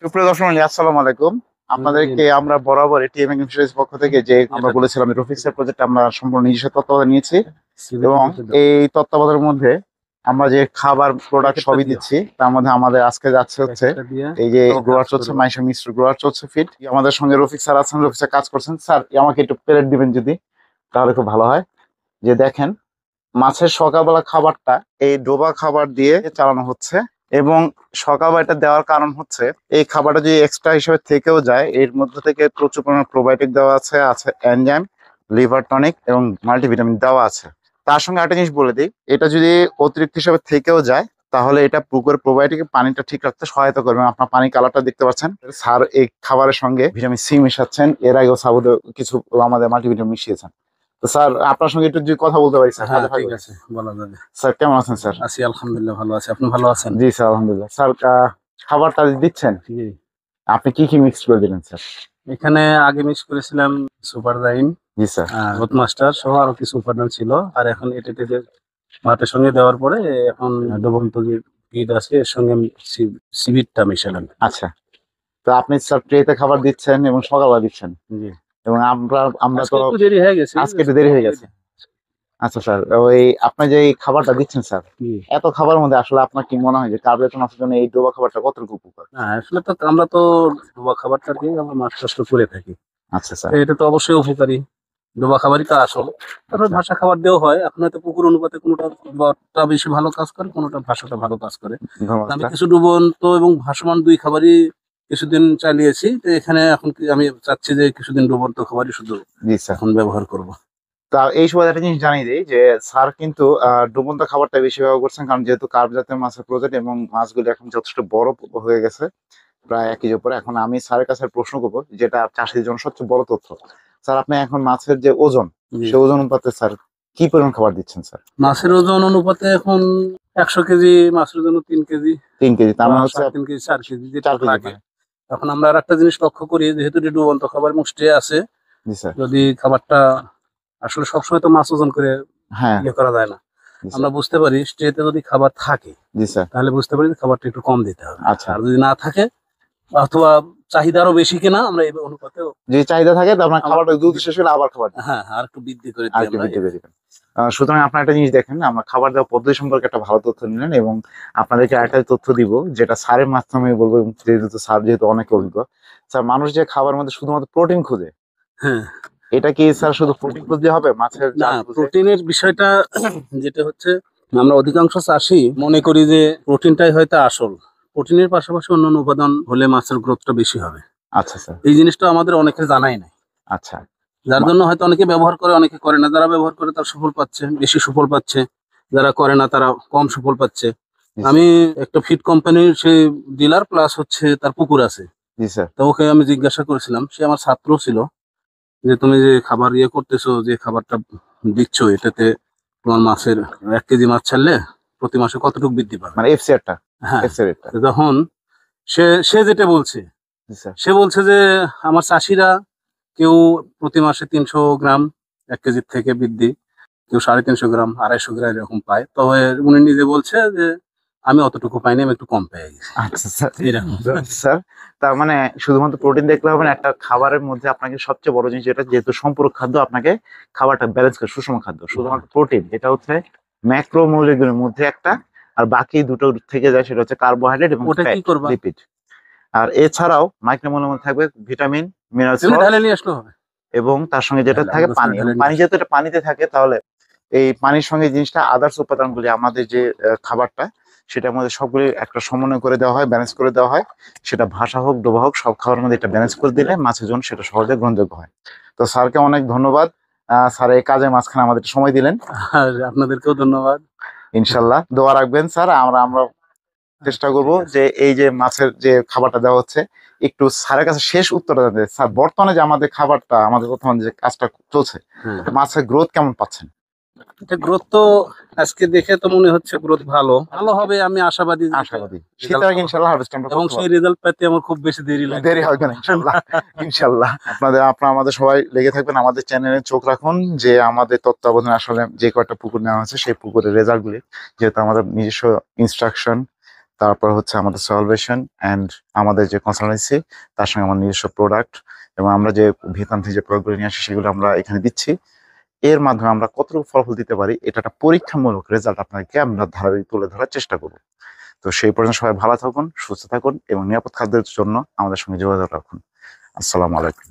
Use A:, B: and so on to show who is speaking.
A: সুপ্রিয় দর্শক মণ্ডলী, আসসালামু আলাইকুম। আপনাদেরকে আমরা বরাবর টিএমএন ফিশারিজ পক্ষ থেকে যে আমরা বলেছিলাম রফিক স্যার প্রজেক্ট আমরা সম্পূর্ণ নিজস্ব তত্ত্বাবধান নিয়েছি এবং এই তত্ত্বাবধানের মধ্যে আমরা যে খাবার প্রোডাক্ট সবই দিচ্ছি তার মধ্যে আমাদের আজকে যাচ্ছে হচ্ছে এই যে গ্রোয়ার চলছে মাইশা মিশ্র গ্রোয়ার চলছে ফিট। আমাদের সঙ্গে রফিক স্যার আছেন, রফিক স্যার কাজ করছেন। স্যার আমাকে একটু প্লেট দিবেন যদি, তাহলে খুব ভালো হয়। যে দেখেন মাছের সকালবেলা খাবারটা এই ডোবা খাবার দিয়ে চালানো হচ্ছে এবং সকালবেলা এটা দেওয়ার কারণ হচ্ছে এই খাবারটা যদি এক্সট্রা হিসেবে থেকেও যায় এর মধ্যে থেকে প্রচুর পরিমাণে প্রোবায়োটিক দেওয়া আছে, এনজাইম, লিভার টনিক এবং মাল্টিভিটামিন দেওয়া আছে। তার সঙ্গে একটা জিনিস বলে দিই, এটা যদি অতিরিক্ত হিসেবে থেকেও যায় তাহলে এটা পুকুরের প্রোবায়োটিকের পানিটা ঠিক রাখতে সহায়তা করবে। আপনার পানি কালারটা দেখতে পাচ্ছেন। স্যার এই খাবারের সঙ্গে ভিটামিন সি মিশাচ্ছেন, এর আগেও সাবুদে কিছু আমাদের মাল্টিভিটামিন মিশিয়েছেন। তো স্যার আপনার সঙ্গে একটু যদি কথা বলতে পারি স্যার।
B: হ্যাঁ, ঠিক আছে, বলা যাবে।
A: স্যার কেমন আছেন স্যার?
B: আছি আলহামদুলিল্লাহ, ভালো আছি। আপনি ভালো আছেন?
A: জি স্যার আলহামদুলিল্লাহ। স্যার খাবারটা দিচ্ছেন,
B: জি।
A: আপনি কি কি মিক্স করে দিলেন স্যার?
B: এখানে আগে মিক্স করেছিলাম সুপার জাইম,
A: জি স্যার,
B: রোড মাস্টার সহ আরো কিছু উপাদান ছিল। আর এখন এটাতে যে ভাতের সঙ্গে দেওয়ার পরে এখন ডুবন্ত যে ফিড আছে এর সঙ্গে সিভিটটা মিশালাম।
A: আচ্ছা। তো আপনি স্যার ট্রেতে খাবার দিচ্ছেন এবং সকালবেলা দিচ্ছেন।
B: জি।
A: এবং আমরা তো
B: একটু দেরি হয়ে গেছে,
A: আজকে একটু দেরি হয়ে গেছে। আচ্ছা স্যার, ওই আপনি যে এই খাবারটা দিচ্ছেন স্যার, এত খাবারের মধ্যে আসলে আপনার কি মনে হয় যে কার্বোহাইড্রেট মাছের জন্য এই ডোবা খাবারটা কতটুকু উপকার?
B: আসলে তো আমরা তো ডোবা খাবারটা দিয়ে আমরা মাছ চাষ করে থাকি।
A: আচ্ছা স্যার,
B: এটা তো অবশ্যই উপকারী। ডোবা খাবারই তো আসল। তারপর ভাষা খাবার দেওয়া হয়। এখন হয়তো পুকুর অনুপাতে কোনোটা বেশি ভালো কাজ করে, কোনোটা ভাষাটা ভালো কাজ করে।
A: ধন্যবাদ
B: আমি
A: স্যার।
B: কিছু ডুবন্ত এবং ভাসমান দুই খাবারই কিছুদিন চালিয়েছি। তো এখানে এখন আমি চাচ্ছি যে কিছুদিন ডুবন্ত খাবারই শুধু
A: জি স্যার।
B: এখন ব্যবহার করব।
A: তা এই সময় একটা জিনিস জানিয়ে দিই যে স্যার কিন্তু ডুবন্ত খাবারটা বেশি ব্যবহার করছেন, কারণ যেহেতু কার্ব জাতীয় মাছের প্রজাতি এবং মাছগুলো এখন যথেষ্ট বড় হয়ে গেছে, প্রায় 1 কেজির উপরে। এখন আমি স্যারের কাছে প্রশ্ন করবো, যেটা চাষিদের জন্য সবচেয়ে বড় তথ্য। স্যার আপনি এখন মাছের যে ওজন, সেই ওজন অনুপাতে স্যার কি পরিমাণ খাবার দিচ্ছেন স্যার?
B: মাছের ওজন অনুপাতে এখন 100 কেজি মাছের জন্য 3 কেজি,
A: 3 কেজি, তার মানে হচ্ছে
B: 3 কেজি 4 কেজি যেটা
A: 4 কেজি
B: লাগে। এখন আমরা আর একটা জিনিস লক্ষ্য করি, যেহেতু এটা ডুবন্ত খাবার মুষ্টে আছে,
A: জি স্যার।
B: যদি খাবারটা আসলে সবসময় তো মাছ ওজন করে
A: হ্যাঁ,
B: ইয়ে করা যায় না। আমরা বুঝতে পারি স্ট্রেতে যদি খাবার থাকে
A: জি স্যার,
B: তাহলে বুঝতে পারি যে খাবারটা একটু কম দিতে হবে।
A: আচ্ছা।
B: আর যদি না থাকে অথবা চাহিদা আরো বেশি কিনা আমরা এই অনুপাতেও
A: যদি চাহিদা থাকে তার মানে খাবারটা দুধ শেষ হলে আবার খাবার দিবেন।
B: হ্যাঁ আর একটু বৃদ্ধি করে
A: আর
B: দিই
A: একটু
B: আমরা।
A: বৃদ্ধি করে দিবেন। সুতরাং আপনার একটা জিনিস দেখেন, আমরা খাবার দেওয়ার পদ্ধতি সম্পর্কে একটা ভালো তথ্য নিলেন এবং আপনাদেরকে আরেকটা তথ্য দিব যেটা স্যারের মাধ্যমে বলবো, এবং যেহেতু স্যার যেহেতু অনেক অভিজ্ঞ। স্যার মানুষ যে খাবার মধ্যে শুধুমাত্র প্রোটিন খুঁজে,
B: হ্যাঁ,
A: এটা কি স্যার শুধু প্রোটিন খুঁজলে হবে? মাছের
B: না, প্রোটিনের বিষয়টা যেটা হচ্ছে, আমরা অধিকাংশ চাষি মনে করি যে প্রোটিনটাই হয়তো আসল। প্রোটিনের পাশাপাশি অন্যান্য উপাদান হলে মাছের গ্রোথটা বেশি হবে।
A: আচ্ছা স্যার।
B: এই জিনিসটা আমাদের অনেকের জানাই নাই।
A: আচ্ছা।
B: যার জন্য হয়তো অনেকে ব্যবহার করে, অনেকে করে না। যারা ব্যবহার করে তারা সুফল পাচ্ছে, বেশি সুফল পাচ্ছে। যারা করে না তারা কম সুফল পাচ্ছে। আমি একটা ফিড কোম্পানির সেই ডিলার প্লাস হচ্ছে তার পুকুর আছে।
A: জি স্যার।
B: তো ওকে আমি জিজ্ঞাসা করেছিলাম, সে আমার ছাত্র ছিল, যে তুমি যে খাবার ইয়ে করতেছো, যে খাবারটা দিচ্ছ, এটাতে তোমার মাছের 1 কেজি মাছ ছাড়লে প্রতি মাসে কতটুকু বৃদ্ধি পাবে?
A: মানে এফসিআরটা।
B: হ্যাঁ,
A: এফসিআরটা।
B: তখন সে যেটা বলছে,
A: জি স্যার।
B: সে বলছে যে আমার চাষিরা কেউ প্রতি মাসে 300 গ্রাম 1 কেজির থেকে বৃদ্ধি, কেউ 350 গ্রাম 250 গ্রাম এরকম পায়। তবে উনি নিজে বলছে যে আমি অতটুকু পাইনি, আমি একটু কম পেয়ে গেছি।
A: আচ্ছা স্যার।
B: এরকম
A: স্যার তার মানে শুধুমাত্র প্রোটিন দেখলে হবে না, একটা খাবারের মধ্যে আপনাকে সবচেয়ে বড় জিনিস যেটা, যেহেতু সম্পূরক খাদ্য, আপনাকে খাবারটা ব্যালেন্স করে সুষম খাদ্য। শুধুমাত্র প্রোটিন এটা হচ্ছে ম্যাক্রো মৌলগুলোর মধ্যে একটা, আর বাকি দুটো থেকে যায় সেটা হচ্ছে কার্বোহাইড্রেট এবং
B: ওটা কি করবা?
A: লিপিড। আর এছাড়াও মাইক্রোমৌলের মধ্যে থাকবে ভিটামিন, মিনারেল
B: ঢালে নিয়ে আসলেও হবে।
A: এবং তার সঙ্গে যেটা থাকে পানি। পানি যেহেতু এটা পানিতে থাকে, তাহলে এই পানির সঙ্গে জিনিসটা আদার্স উপাদানগুলি আমাদের যে খাবারটা, সেটার মধ্যে সবগুলি একটা সমন্বয় করে দেওয়া হয়, ব্যালেন্স করে দেওয়া হয়। সেটা ভাষা হোক ডোবা হোক, সব খাবারের মধ্যে এটা ব্যালেন্স করে দিলে মাছের জন্য সেটা সহজে গ্রহণযোগ্য হয়। তো স্যারকে অনেক ধন্যবাদ। স্যার এই কাজের মাঝখানে আমাদের সময় দিলেন।
B: আর আপনাদেরকেও ধন্যবাদ।
A: ইনশাল্লাহ দোয়া রাখবেন স্যার। আমরা চেষ্টা করবো যে এই যে মাছের যে খাবারটা দেওয়া হচ্ছে, একটু স্যারের কাছে শেষ উত্তরটা জানতে। স্যার বর্তমানে যে আমাদের খাবারটা, আমাদের বর্তমানে যে কাজটা চলছে, মাছের গ্রোথ কেমন পাচ্ছেন?
B: এটা গ্রোথ তো আজকে দেখে তো মনে হচ্ছে গ্রোথ ভালো হবে। আমি আশাবাদী
A: শীতের আগে ইনশাআল্লাহ হারভেস্ট আমরা
B: এবং সেই রেজাল্ট পেতে আমার খুব বেশি দেরি
A: হবে না ইনশাআল্লাহ। ইনশাআল্লাহ আপনারা আমাদের সবাই লেগে থাকবেন, আমাদের চ্যানেলে চোখ রাখুন, যে আমাদের তত্ত্বাবধানে আসলে যে কয়টা পুকুর নেওয়া হচ্ছে সেই পুকুরের রেজাল্ট গুলি, যেহেতু আমাদের নিজস্ব ইনস্ট্রাকশন, তারপর হচ্ছে আমাদের সলভেশন অ্যান্ড আমাদের যে কনসালটেন্সি, তার সঙ্গে আমার নিজস্ব প্রোডাক্ট, এবং আমরা যে ভিয়েতনাম থেকে যে প্রোডাক্টগুলো নিয়ে আসি সেগুলো আমরা এখানে দিচ্ছি। এর মাধ্যমে আমরা কতটুকু ফলাফল দিতে পারি, এটা একটা পরীক্ষামূলক রেজাল্ট আপনাকে আমরা ধারাবাহিক তুলে ধরার চেষ্টা করব। তো সেই পর্যন্ত সবাই ভালো থাকুন, সুস্থ থাকুন এবং নিরাপদ খাদ্যের জন্য আমাদের সঙ্গে যোগাযোগ রাখুন। আসসালামু আলাইকুম।